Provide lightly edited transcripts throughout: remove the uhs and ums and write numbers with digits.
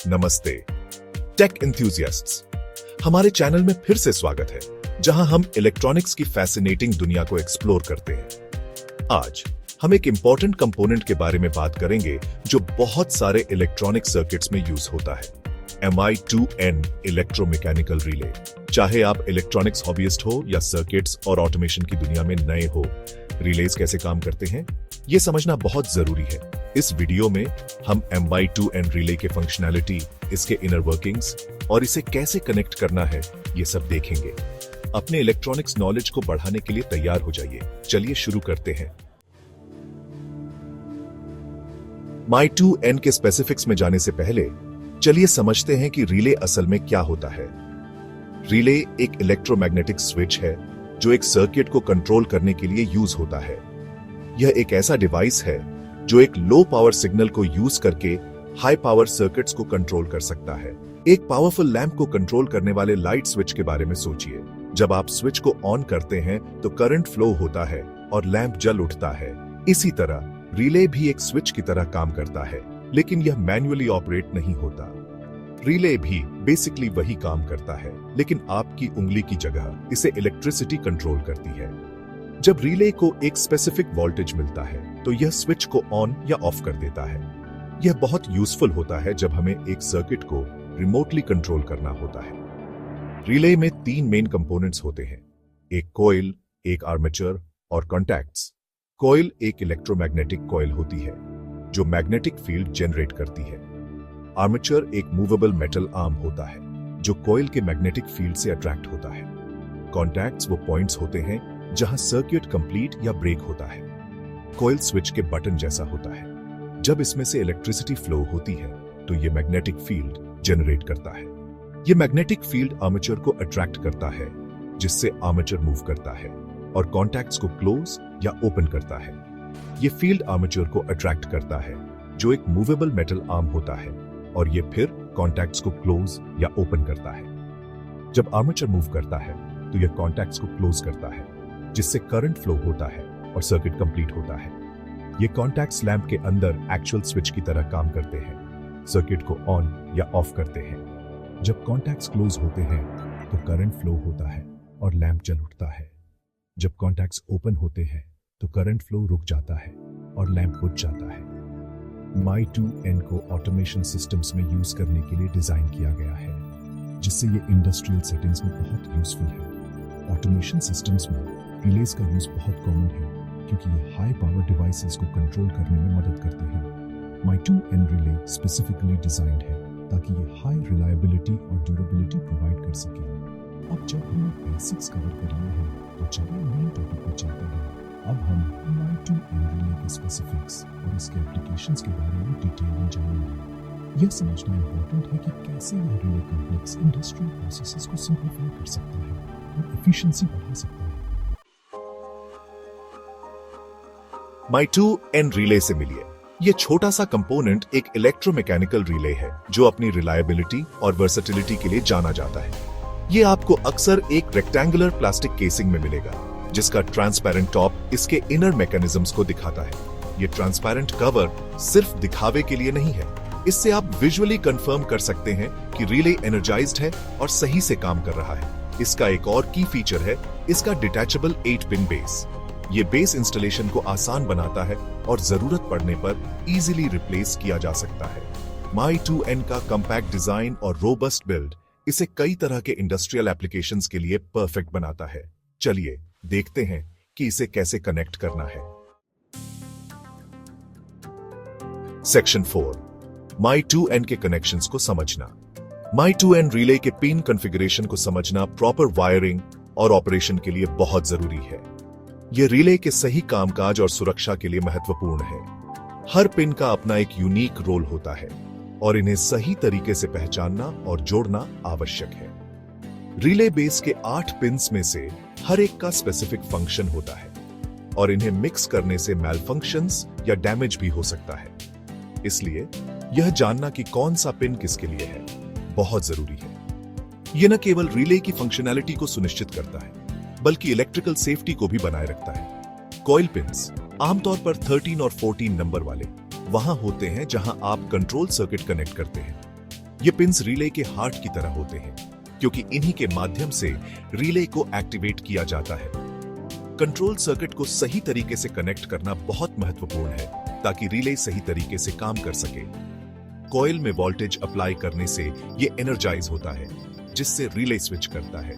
नमस्ते टेक एंथुसियास्ट्स, हमारे चैनल में फिर से स्वागत है जहां हम इलेक्ट्रॉनिक्स की फैसिनेटिंग दुनिया को एक्सप्लोर करते हैं। आज हम एक इंपॉर्टेंट कंपोनेंट के बारे में बात करेंगे जो बहुत सारे इलेक्ट्रॉनिक सर्किट्स में यूज होता है, Mi2N इलेक्ट्रोमैकेनिकल रिले। चाहे आप इलेक्ट्रॉनिक्स हॉबियस्ट हो या सर्किट्स और ऑटोमेशन की दुनिया में नए हो, रिलेज कैसे काम करते हैं ये समझना बहुत जरूरी है। इस वीडियो में हम Mi2N रिले के फंक्शनैलिटी, इसके इनर वर्किंग्स और इसे कैसे कनेक्ट करना है ये सब देखेंगे। अपने इलेक्ट्रॉनिक्स नॉलेज को बढ़ाने के लिए तैयार हो जाइए। चलिए शुरू करते हैं। Mi2N के स्पेसिफिक्स में जाने से पहले चलिए समझते हैं कि रिले असल में क्या होता है। रिले एक इलेक्ट्रोमैग्नेटिक स्विच है जो एक सर्किट को कंट्रोल करने के लिए यूज होता है। यह एक ऐसा डिवाइस है जो एक लो पावर सिग्नल को यूज करके हाई पावर सर्किट्स को कंट्रोल कर सकता है। एक पावरफुल लैंप को कंट्रोल करने वाले लाइट स्विच के बारे में सोचिए। जब आप स्विच को ऑन करते हैं तो करंट फ्लो होता है और लैंप जल उठता है। इसी तरह रिले भी एक स्विच की तरह काम करता है, लेकिन यह मैन्युअली ऑपरेट नहीं होता। रिले भी बेसिकली वही काम करता है, लेकिन आपकी उंगली की जगह इसे इलेक्ट्रिसिटी कंट्रोल करती है। जब रिले को एक स्पेसिफिक वोल्टेज मिलता है तो यह स्विच को ऑन या ऑफ कर देता है। यह बहुत यूजफुल होता है जब हमें एक सर्किट को रिमोटली कंट्रोल करना होता है। रिले में 3 मेन कंपोनेंट्स होते हैं, एक कॉइल, एक आर्मेचर और कॉन्टैक्ट्स। कॉइल एक इलेक्ट्रोमैग्नेटिक कॉइल होती है जो मैग्नेटिक फील्ड जनरेट करती है। आर्मेचर एक मूवेबल मेटल आर्म होता है जो कॉइल के मैग्नेटिक फील्ड से अट्रैक्ट होता है। कॉन्टैक्ट्स वो पॉइंट्स होते हैं जहां सर्किट कंप्लीट या ब्रेक होता है। कॉइल स्विच के बटन जैसा होता है। जब इसमें से इलेक्ट्रिसिटी फ्लो होती है तो ये मैग्नेटिक फील्ड जनरेट करता है। ये मैग्नेटिक फील्ड आर्मेचर को अट्रैक्ट करता है, जिससे आर्मेचर मूव करता है और कॉन्टैक्ट्स को क्लोज या ओपन करता है। ये फील्ड आर्मेचर को अट्रैक्ट करता है जो एक मूवेबल मेटल आर्म होता है, और ये फिर कॉन्टैक्ट्स को क्लोज या ओपन करता है। जब आर्मेचर मूव करता है तो यह कॉन्टैक्ट्स को क्लोज करता है, जिससे करंट फ्लो होता है और सर्किट कंप्लीट होता है। ये कॉन्टैक्ट्स लैंप के अंदर एक्चुअल स्विच की तरह काम करते हैं, सर्किट को ऑन या ऑफ करते हैं। जब कॉन्टैक्ट्स क्लोज होते हैं तो करंट फ्लो होता है और लैंप जल उठता है। जब कॉन्टैक्ट्स ओपन होते हैं तो करंट फ्लो रुक जाता है और लैंप बुझ जाता है। Mi2N को ऑटोमेशन सिस्टम्स में यूज करने के लिए डिजाइन किया गया है, जिससे ये इंडस्ट्रियल सेटिंग्स में बहुत यूजफुल है। ऑटोमेशन सिस्टम्स में रिलेज का यूज बहुत कॉमन है क्योंकि ये हाई पावर डिवाइसेस को कंट्रोल करने में मदद करते हैं। Mi2N रिले स्पेसिफिकली डिजाइंड है ताकि ये हाई रिलायबिलिटी और ड्यूरेबिलिटी प्रोवाइड कर सके। अब जब हमने बेसिक्स कवर कर लिए हैं तो चलिए मेन टॉपिक पर चलते हैं। अब हम Mi2N रिले के स्पेसिफिक्स और इसके एप्लीकेशंस के बारे में डिटेल में जानेंगे। यह समझना इंपॉर्टेंट है कि कैसे यह रिले कॉम्प्लेक्स इंडस्ट्रियल प्रोसेसेस को सिंपलीफाई कर सकता है और एफिशिएंसी बढ़ा सकता है। Mi2N रिले से मिलिए। यह छोटा सा कंपोनेंट एक इलेक्ट्रोमैकेनिकल रिले है जो अपनी रिलायबिलिटी और वर्सेटिलिटी के लिए जाना जाता है। यह आपको अक्सर एक रेक्टेंगुलर प्लास्टिक केसिंग में मिलेगा, जिसका ट्रांसपेरेंट टॉप इसके इनर मैकेनिज्म्स को दिखाता है। यह ट्रांसपेरेंट कवर सिर्फ दिखावे के लिए नहीं है, इससे आप विजुअली कंफर्म कर सकते हैं कि रिले एनर्जाइज्ड है और सही से काम कर रहा है। इसका एक और की फीचर है इसका डिटैचेबल 8 पिन बेस। ये बेस इंस्टॉलेशन को आसान बनाता है और जरूरत पड़ने पर इजीली रिप्लेस किया जा सकता है। Mi2N का कॉम्पैक्ट डिजाइन और रोबस्ट बिल्ड इसे कई तरह के इंडस्ट्रियल एप्लीकेशंस के लिए परफेक्ट बनाता है। चलिए देखते हैं कि इसे कैसे कनेक्ट करना है। सेक्शन 4, Mi2N के कनेक्शंस को समझना। Mi2N रिले के पिन कॉन्फ़िगरेशन को समझना प्रॉपर वायरिंग और ऑपरेशन के लिए बहुत जरूरी है। यह रिले के सही कामकाज और सुरक्षा के लिए महत्वपूर्ण है। हर पिन का अपना एक यूनिक रोल होता है और इन्हें सही तरीके से पहचानना और जोड़ना आवश्यक है। रिले बेस के 8 पिन्स में से हर एक का स्पेसिफिक फंक्शन होता है और इन्हें मिक्स करने से मैलफंक्शंस या डैमेज भी हो सकता है। इसलिए यह जानना कि कौन सा पिन किसके लिए है बहुत जरूरी है। यह न केवल रिले की फंक्शनैलिटी को सुनिश्चित करता है बल्कि इलेक्ट्रिकल सेफ्टी को भी बनाए रखता है। कॉइल पिन्स आमतौर पर 13 और 14 नंबर वाले वहां होते हैं जहां आप कंट्रोल सर्किट कनेक्ट करते हैं। ये पिंस रिले के हार्ट की तरह होते हैं, क्योंकि इन्हीं के माध्यम से रिले को एक्टिवेट किया जाता है। कंट्रोल सर्किट को सही तरीके से कनेक्ट करना बहुत महत्वपूर्ण है, ताकि रिले सही तरीके से काम कर सके। कॉइल में वोल्टेज अप्लाई करने से ये एनर्जाइज होता है, जिससे रिले स्विच करता है।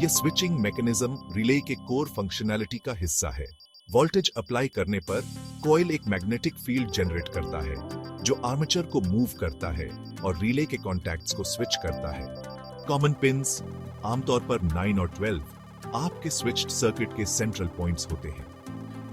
यह स्विचिंग मैकेनिज्म रिले के कोर फंक्शनैलिटी का हिस्सा है। वोल्टेज अप्लाई करने पर कॉइल एक मैग्नेटिक फील्ड जनरेट करता है, जो आर्मेचर को मूव करता है और रिले के कॉन्टैक्ट्स को स्विच करता है। कॉमन पिंस, आमतौर पर 9 और 12, आपके स्विच्ड सर्किट के सेंट्रल पॉइंट्स होते हैं।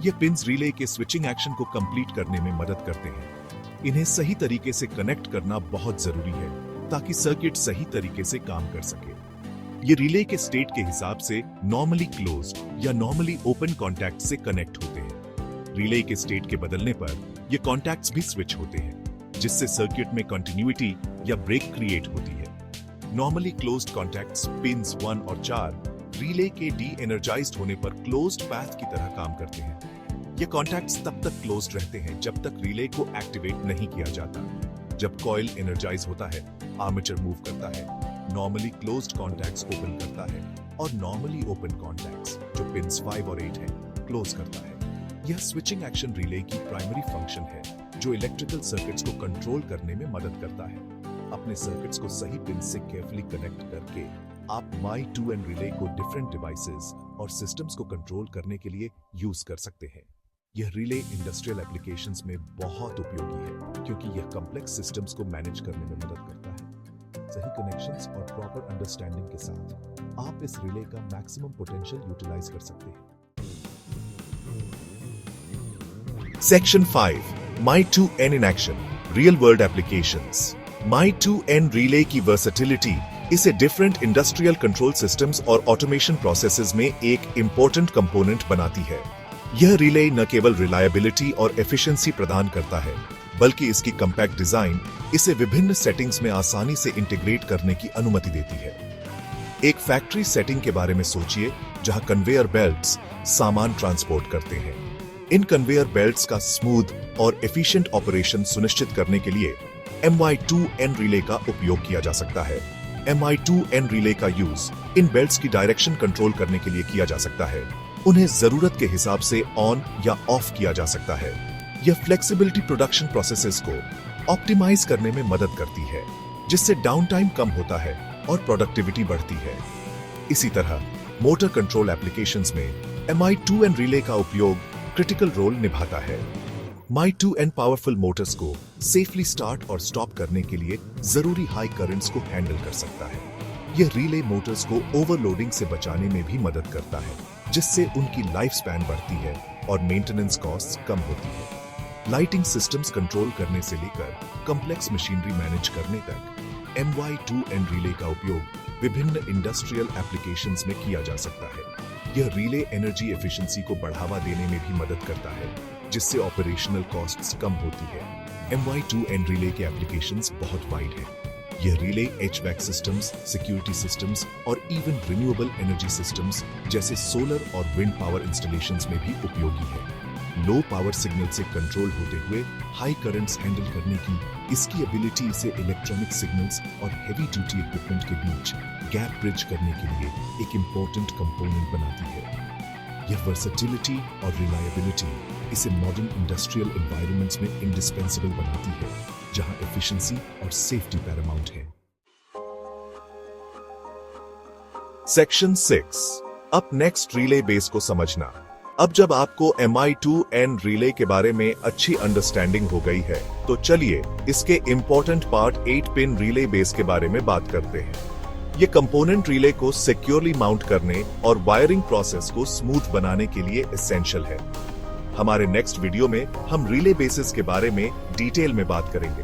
ये पिंस रिले के स्विचिंग एक्शन को कंप्लीट करने में मदद करते हैं। इन्हें सही तरीके से कनेक्ट करना बहुत जरूरी है, ताकि सर्किट सही तरीके से काम कर सके। ये रिले के स्टेट के हिसाब से नॉर्मली क्लोज्ड या नॉर्मली ओपन कॉन्टैक्ट से कनेक्ट होते हैं। रिले के स्टेट के बदलने पर ये कॉन्टैक्ट्स भी स्विच होते हैं, जिससे सर्किट में कंटिन्यूटी या ब्रेक क्रिएट होती है। नॉर्मली क्लोज्ड कॉन्टैक्ट्स पिंस 1 और 4 रिले के डी एनर्जाइज्ड होने पर क्लोज्ड पाथ की तरह काम करते हैं। ये कॉन्टैक्ट्स तब तक क्लोज्ड रहते हैं जब तक रिले को एक्टिवेट नहीं किया जाता। जब कॉइल एनर्जाइज होता है, आर्मेचर मूव करता है, नॉर्मली क्लोज्ड कॉन्टैक्ट्स ओपन करता है और नॉर्मली ओपन कॉन्टैक्ट्स, जो पिंस 5 और 8 हैं, क्लोज करता है। यह स्विचिंग एक्शन रिले की प्राइमरी फंक्शन है, जो इलेक्ट्रिकल सर्किट्स को कंट्रोल करने में मदद करता है। अपने सर्किट्स को सही पिन से केयरफुली कनेक्ट करके आप My2N रिले को डिफरेंट डिवाइसेस और सिस्टम्स को कंट्रोल करने के लिए यूज कर सकते हैं। यह रिले इंडस्ट्रियल एप्लीकेशंस में बहुत उपयोगी है, क्योंकि यह कॉम्प्लेक्स सिस्टम्स को मैनेज करने में मदद करता है। सही कनेक्शंस और प्रॉपर अंडरस्टैंडिंग के साथ आप इस रिले का मैक्सिमम पोटेंशियल यूटिलाइज कर सकते हैं। Section 5, My2N in action, real world applications. My2N relay की वर्सेटिलिटी इसे डिफरेंट इंडस्ट्रियल कंट्रोल सिस्टम्स और ऑटोमेशन प्रोसेसेस में एक इंपॉर्टेंट कंपोनेंट बनाती है। यह रिले न केवल रिलायबिलिटी और एफिशिएंसी प्रदान करता है, बल्कि इसकी कॉम्पैक्ट डिजाइन इसे विभिन्न सेटिंग्स में आसानी से इंटीग्रेट करने की अनुमति देती है। एक फैक्ट्री सेटिंग के बारे में सोचिए, जहां कन्वेयर बेल्ट्स सामान ट्रांसपोर्ट करते हैं। इन कन्वेयर बेल्ट्स का स्मूथ और एफिशिएंट ऑपरेशन सुनिश्चित करने के लिए My2N रिले का उपयोग किया जा सकता है। My2N रिले का यूज इन बेल्ट्स की डायरेक्शन कंट्रोल करने के लिए किया जा सकता है। उन्हें जरूरत के हिसाब से ऑन या ऑफ किया जा सकता है। यह फ्लेक्सिबिलिटी प्रोडक्शन प्रोसेसेस को ऑप्टिमाइज करने में मदद करती है, जिससे डाउन टाइम कम होता है और प्रोडक्टिविटी बढ़ती है। इसी तरह मोटर कंट्रोल एप्लीकेशंस में My2N रिले का उपयोग क्रिटिकल रोल निभाता है। My2N पावरफुल मोटर्स को सेफली स्टार्ट और स्टॉप करने के लिए जरूरी हाई करंट्स को हैंडल कर सकता है। यह रिले मोटर्स को ओवरलोडिंग से बचाने में भी मदद करता है, जिससे उनकी लाइफ स्पैन बढ़ती है और मेंटेनेंस कॉस्ट्स कम होती है। लाइटिंग सिस्टम्स कंट्रोल करने से लेकर कॉम्प्लेक्स मशीनरी मैनेज करने तक My2N रिले का उपयोग विभिन्न इंडस्ट्रियल एप्लीकेशंस में किया जा सकता है। यह रिले एनर्जी एफिशिएंसी को बढ़ावा देने में भी मदद करता है, जिससे ऑपरेशनल कॉस्ट्स कम होती है। My2N रिले के एप्लीकेशंस बहुत वाइड हैं। यह relay HVAC systems, security systems और इवन रिन्यूएबल एनर्जी सिस्टम्स जैसे सोलर और विंड पावर इंस्टॉलेशंस में भी उपयोगी है। लो पावर सिग्नल से कंट्रोल होते हुए हाई करंट्स हैंडल करने की इसकी एबिलिटी इसे इलेक्ट्रॉनिक सिग्नल्स और हेवी ड्यूटी इक्विपमेंट के बीच गैप ब्रिज करने के लिए एक इंपॉर्टेंट कंपोनेंट बनाती है। यह वर्सेटिलिटी और रिलायबिलिटी इसे मॉडर्न इंडस्ट्रियल एनवायरनमेंट्स में इंडिस्पेंसेबल बनाती है, जहां एफिशिएंसी और सेफ्टी पैरामाउंट है। सेक्शन 6, अब नेक्स्ट रिले बेस को समझना। अब जब आपको My2N रिले के बारे में अच्छी अंडरस्टैंडिंग हो गई है, तो चलिए इसके important part 8 pin relay base के बारे में बात करते हैं। ये कंपोनेंट रिले को सिक्योरली माउंट करने और वायरिंग प्रोसेस को स्मूथ बनाने के लिए एसेंशियल है। हमारे नेक्स्ट वीडियो में हम रिले बेसिस के बारे में डिटेल में बात करेंगे।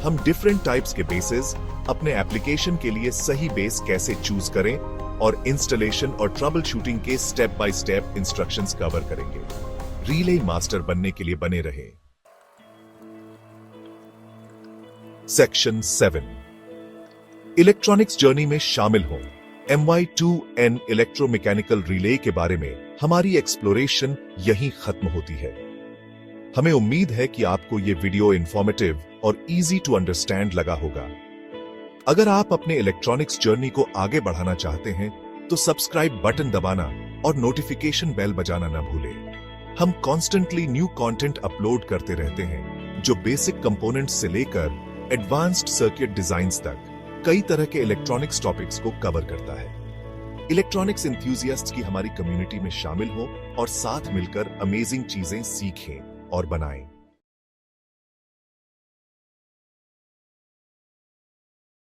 हम डिफरेंट टाइप्स के बेसिस, अपने एप्लीकेशन के लिए सही बेस कैसे चूज करें और इंस्टॉलेशन और ट्रबल शूटिंग के step by step instructions cover करेंगे। रिले मास्टर बनने के लिए बने रहें। सेक्शन 7, इलेक्ट्रॉनिक्स जर्नी में शामिल हो। My2N इलेक्ट्रोमैकेनिकल रिले के बारे में हमारी एक्सप्लोरेशन यहीं खत्म होती है। हमें उम्मीद है कि आपको यह वीडियो इंफॉर्मेटिव और इजी टू अंडरस्टैंड लगा होगा। अगर आप अपने इलेक्ट्रॉनिक्स जर्नी को आगे बढ़ाना चाहते हैं तो सब्सक्राइब बटन दबाना और नोटिफिकेशन बेल बजाना न भूलें। हम कॉन्स्टेंटली न्यू कंटेंट अपलोड करते रहते हैं जो बेसिक कंपोनेंट्स से लेकर एडवांस्ड सर्किट डिजाइन्स तक कई तरह के इलेक्ट्रॉनिक्स टॉपिक्स को कवर करता है। इलेक्ट्रॉनिक्स एंथुसियास्ट्स की हमारी कम्युनिटी में शामिल हो और साथ मिलकर अमेजिंग चीजें सीखें और बनाएं।